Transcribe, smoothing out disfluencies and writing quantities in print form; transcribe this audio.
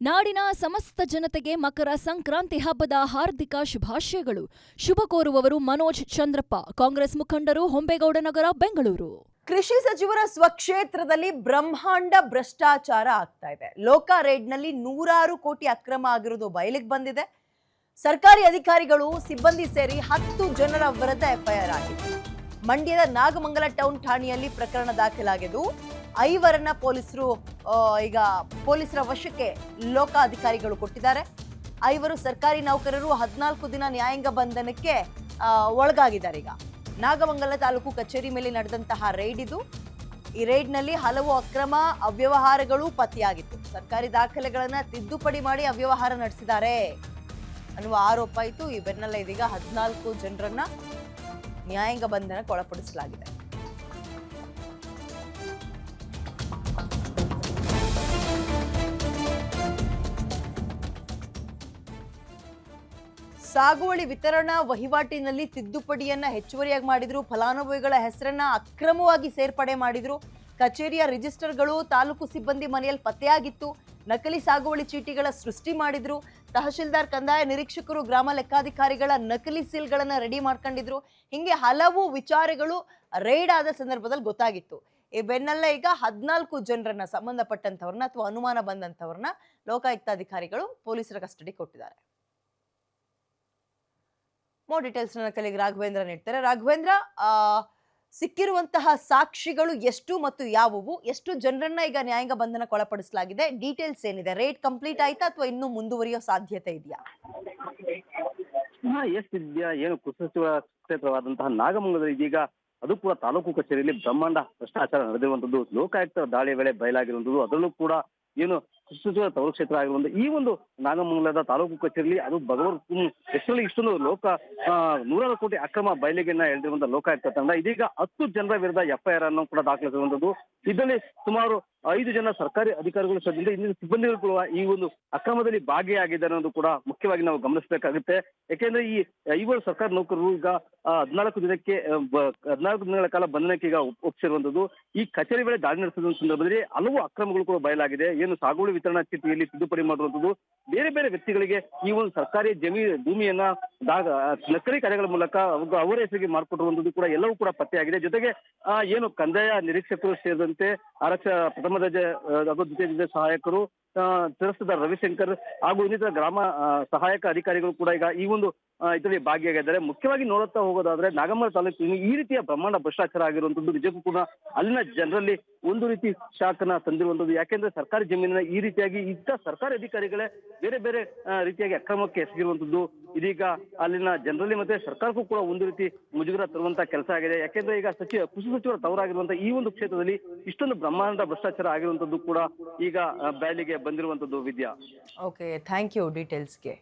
ನಾಡಿನ ಸಮಸ್ತ ಜನತೆಗೆ ಮಕರ ಸಂಕ್ರಾಂತಿ ಹಬ್ಬದ ಹಾರ್ದಿಕ ಶುಭಾಶಯಗಳು. ಶುಭ ಕೋರುವವರು ಮನೋಜ್ ಚಂದ್ರಪ್ಪ, ಕಾಂಗ್ರೆಸ್ ಮುಖಂಡರು, ಹೊಂಬೇಗೌಡನಗರ, ಬೆಂಗಳೂರು. ಕೃಷಿ ಸಚಿವರ ಸ್ವಕ್ಷೇತ್ರದಲ್ಲಿ ಬ್ರಹ್ಮಾಂಡ ಭ್ರಷ್ಟಾಚಾರ ಆಗ್ತಾ ಇದೆ. ಲೋಕ ರೇಡ್ನಲ್ಲಿ 100 ಕೋಟಿ ಅಕ್ರಮ ಆಗಿರುವುದು ಬಯಲಿಗೆ ಬಂದಿದೆ. ಸರ್ಕಾರಿ ಅಧಿಕಾರಿಗಳು, ಸಿಬ್ಬಂದಿ ಸೇರಿ 10 ಜನರ ವಿರುದ್ಧ ಎಫ್ಐಆರ್ ಆಗಿದೆ. ಮಂಡ್ಯದ ನಾಗಮಂಗಲ ಟೌನ್ ಠಾಣೆಯಲ್ಲಿ ಪ್ರಕರಣ ದಾಖಲಾಗಿದ್ದು 5 ಪೊಲೀಸರು ಈಗ ಪೊಲೀಸರ ವಶಕ್ಕೆ ಲೋಕ ಅಧಿಕಾರಿಗಳು ಕೊಟ್ಟಿದ್ದಾರೆ. 5 ಸರ್ಕಾರಿ ನೌಕರರು 14 ದಿನ ನ್ಯಾಯಾಂಗ ಬಂಧನಕ್ಕೆ ಒಳಗಾಗಿದ್ದಾರೆ. ಈಗ ನಾಗಮಂಗಲ ತಾಲೂಕು ಕಚೇರಿ ಮೇಲೆ ನಡೆದಂತಹ ರೈಡ್ ಇದು. ಈ ರೈಡ್ನಲ್ಲಿ ಹಲವು ಅಕ್ರಮ ಅವ್ಯವಹಾರಗಳು ಪತ್ತೆಯಾಗಿತ್ತು. ಸರ್ಕಾರಿ ದಾಖಲೆಗಳನ್ನ ತಿದ್ದುಪಡಿ ಮಾಡಿ ಅವ್ಯವಹಾರ ನಡೆಸಿದ್ದಾರೆ ಅನ್ನುವ ಆರೋಪ ಇತ್ತು. ಈ ಬೆನ್ನಲ್ಲೇ ಇದೀಗ 14 ಜನರನ್ನ ನ್ಯಾಯಾಂಗ ಬಂಧನಕ್ಕೆ ಒಳಪಡಿಸಲಾಗಿದೆ. ಸಾಗುವಳಿ ವಿತರಣಾ ವಹಿವಾಟಿನಲ್ಲಿ ತಿದ್ದುಪಡಿಯನ್ನ ಹೆಚ್ಚುವರಿಯಾಗಿ ಮಾಡಿದ್ರು. ಫಲಾನುಭವಿಗಳ ಹೆಸರನ್ನ ಅಕ್ರಮವಾಗಿ ಸೇರ್ಪಡೆ ಮಾಡಿದ್ರು. ಕಚೇರಿಯ ರಿಜಿಸ್ಟರ್ಗಳು ತಾಲೂಕು ಸಿಬ್ಬಂದಿ ಮನೆಯಲ್ಲಿ ಪತ್ತೆಯಾಗಿತ್ತು. ನಕಲಿ ಸಾಗುವಳಿ ಚೀಟಿಗಳ ಸೃಷ್ಟಿ ಮಾಡಿದ್ರು. ತಹಶೀಲ್ದಾರ್, ಕಂದಾಯ ನಿರೀಕ್ಷಕರು, ಗ್ರಾಮ ಲೆಕ್ಕಾಧಿಕಾರಿಗಳ ನಕಲಿ ಸೀಲ್ಗಳನ್ನ ರೆಡಿ ಮಾಡ್ಕೊಂಡಿದ್ರು. ಹಿಂಗೆ ಹಲವು ವಿಚಾರಗಳು ರೈಡ್ ಆದ ಸಂದರ್ಭದಲ್ಲಿ ಗೊತ್ತಾಗಿತ್ತು. ಈ ಬೆನ್ನಲ್ಲೇ ಈಗ 14 ಜನರನ್ನ, ಸಂಬಂಧಪಟ್ಟಂತವ್ರನ್ನ ಅಥವಾ ಅನುಮಾನ ಬಂದಂತವ್ರನ್ನ ಲೋಕಾಯುಕ್ತಾಧಿಕಾರಿಗಳು ಪೊಲೀಸರ ಕಸ್ಟಡಿ ಕೊಟ್ಟಿದ್ದಾರೆ. ಮೋರ್ ಡೀಟೇಲ್ಸ್ ನನ್ನ ಕಲಿಗೆ ರಾಘವೇಂದ್ರ ನೀಡ್ತಾರೆ. ರಾಘವೇಂದ್ರ, ಸಿಕ್ಕಿರುವಂತಹ ಸಾಕ್ಷಿಗಳು ಎಷ್ಟು ಮತ್ತು ಯಾವುವು? ಎಷ್ಟು ಜನರನ್ನ ಈಗ ನ್ಯಾಯಾಂಗ ಬಂಧನಕ್ಕೆ ಒಳಪಡಿಸಲಾಗಿದೆ? ಡೀಟೇಲ್ಸ್ ಏನಿದೆ? ರೇಟ್ ಕಂಪ್ಲೀಟ್ ಆಯ್ತಾ ಅಥವಾ ಇನ್ನೂ ಮುಂದುವರಿಯೋ ಸಾಧ್ಯತೆ ಇದೆಯಾ? ಎಸ್ ವಿದ್ಯಾ, ಏನು ಕೃಷಿ ಸಚಿವ ಕ್ಷೇತ್ರವಾದಂತಹ ನಾಗಮಂಗಲದಲ್ಲಿ ಇದೀಗ ಅದು ಕೂಡ ತಾಲೂಕು ಕಚೇರಿಯಲ್ಲಿ ಬ್ರಹ್ಮಾಂಡ ಭ್ರಷ್ಟಾಚಾರ ನಡೆದಿರುವಂತದ್ದು, ಲೋಕಾಯುಕ್ತ ದಾಳಿ ವೇಳೆ ಬಯಲಾಗಿರುವಂತದ್ದು, ಅದರಲ್ಲೂ ಕೂಡ ಏನು ಕೃಷಿ ಸಚಿವರ ತವರು ಕ್ಷೇತ್ರ ಆಗಿರುವಂತ ಈ ಒಂದು ನಾಗಮಂಗಲದ ತಾಲೂಕು ಕಚೇರಿಯಲ್ಲಿ ಅದು ಎಷ್ಟರಲ್ಲಿ ಇಷ್ಟೊಂದು 100 ಕೋಟಿ ಅಕ್ರಮ ಬಯಲಿಗೆನ್ನ ಎಳೆದಿರುವಂತಹ ಲೋಕಾಯುಕ್ತ ತಂಡ ಇದೀಗ 10 ಜನರ ವಿರುದ್ಧ ಎಫ್ಐಆರ್ ಅನ್ನು ಕೂಡ ದಾಖಲಿಸಿರುವಂತದ್ದು. ಇದರಲ್ಲಿ ಸುಮಾರು 5 ಜನ ಸರ್ಕಾರಿ ಅಧಿಕಾರಿಗಳು ಸೇರಿದಂತೆ ಇನ್ನಿನ ಸಿಬ್ಬಂದಿಗಳು ಕೂಡ ಈ ಒಂದು ಅಕ್ರಮದಲ್ಲಿ ಭಾಗಿಯಾಗಿದ್ದಾರೆ ಅನ್ನೋದು ಕೂಡ ಮುಖ್ಯವಾಗಿ ನಾವು ಗಮನಿಸಬೇಕಾಗುತ್ತೆ. ಯಾಕೆಂದ್ರೆ ಈ 5 ಸರ್ಕಾರಿ ನೌಕರರು ಈಗ 14 ದಿನಗಳ ಕಾಲ ಬಂಧನಕ್ಕೆ ಈಗ ಒಪ್ಪಿಸಿರುವಂತದ್ದು. ಈ ಕಚೇರಿ ವೇಳೆ ದಾಳಿ ನಡೆಸಿದ ಸಂದರ್ಭದಲ್ಲಿ ಹಲವು ಅಕ್ರಮಗಳು ಕೂಡ ಬಯಲಾಗಿದೆ. ಏನು ಸಾಗುವಳಿ ವಿತರಣಾ ಚೀಟಿಯಲ್ಲಿ ತಿದ್ದುಪಡಿ ಮಾಡಿರುವಂತದ್ದು, ಬೇರೆ ಬೇರೆ ವ್ಯಕ್ತಿಗಳಿಗೆ ಈ ಒಂದು ಸರ್ಕಾರಿ ಭೂಮಿಯನ್ನ ನಕಲಿ ಕಾರ್ಯಗಳ ಮೂಲಕ ಅವರ ಹೆಸರಿಗೆ ಮಾಡಿಕೊಟ್ಟಿರುವಂತದ್ದು ಕೂಡ ಎಲ್ಲವೂ ಕೂಡ ಪತ್ತೆಯಾಗಿದೆ. ಜೊತೆಗೆ ಏನು ಕಂದಾಯ ನಿರೀಕ್ಷಕರು ಸೇರಿದಂತೆ ಆರಕ್ಷಕ ಪ್ರಥಮ ದರ್ಜೆ ಹಾಗೂ ದ್ವಿತೀಯ ದರ್ಜೆ ಸಹಾಯಕರು, ತಹಸೀಲ್ದಾರ್ ರವಿಶಂಕರ್ ಹಾಗೂ ಇನ್ನಿತರ ಗ್ರಾಮ ಸಹಾಯಕ ಅಧಿಕಾರಿಗಳು ಕೂಡ ಈಗ ಈ ಒಂದು ಇದರಲ್ಲಿ ಭಾಗಿಯಾಗಿದ್ದಾರೆ. ಮುಖ್ಯವಾಗಿ ನೋಡುತ್ತಾ ಹೋಗೋದಾದ್ರೆ ನಾಗಮಂಗಲ ತಾಲೂಕಿನ ಈ ರೀತಿಯ ಬ್ರಹ್ಮಾಂಡ ಭ್ರಷ್ಟಾಚಾರ ಆಗಿರುವಂತದ್ದು ನಿಜಕ್ಕೂ ಕೂಡ ಅಲ್ಲಿನ ಜನರಲ್ಲಿ ಒಂದು ರೀತಿ ಶಾಖನ ತಂದಿರುವಂತದ್ದು. ಯಾಕೆಂದ್ರೆ ಸರ್ಕಾರಿ ಜಮೀನಿನ ಈ ರೀತಿಯಾಗಿ ಇದ್ದ ಸರ್ಕಾರಿ ಅಧಿಕಾರಿಗಳೇ ಬೇರೆ ಬೇರೆ ರೀತಿಯಾಗಿ ಅಕ್ರಮಕ್ಕೆ ಎಸಗಿರುವಂತದ್ದು ಇದೀಗ ಅಲ್ಲಿನ ಜನರಲ್ಲಿ ಮತ್ತೆ ಸರ್ಕಾರಕ್ಕೂ ಕೂಡ ಒಂದು ರೀತಿ ಮುಜುಗರ ತರುವಂತ ಕೆಲಸ ಆಗಿದೆ. ಯಾಕೆಂದ್ರೆ ಈಗ ಕೃಷಿ ಸಚಿವರ ತವರಾಗಿರುವಂತಹ ಈ ಒಂದು ಕ್ಷೇತ್ರದಲ್ಲಿ ಇಷ್ಟೊಂದು ಬ್ರಹ್ಮಾಂಡ ಭ್ರಷ್ಟಾಚಾರ ಆಗಿರುವಂತದ್ದು ಕೂಡ ಈಗ ಬಯಲಿಗೆ ಬಂದಿರುವಂತದ್ದು. ವಿದ್ಯಾ, ಓಕೆ, ಥ್ಯಾಂಕ್ ಯು ಡೀಟೇಲ್ಸ್ಗೆ.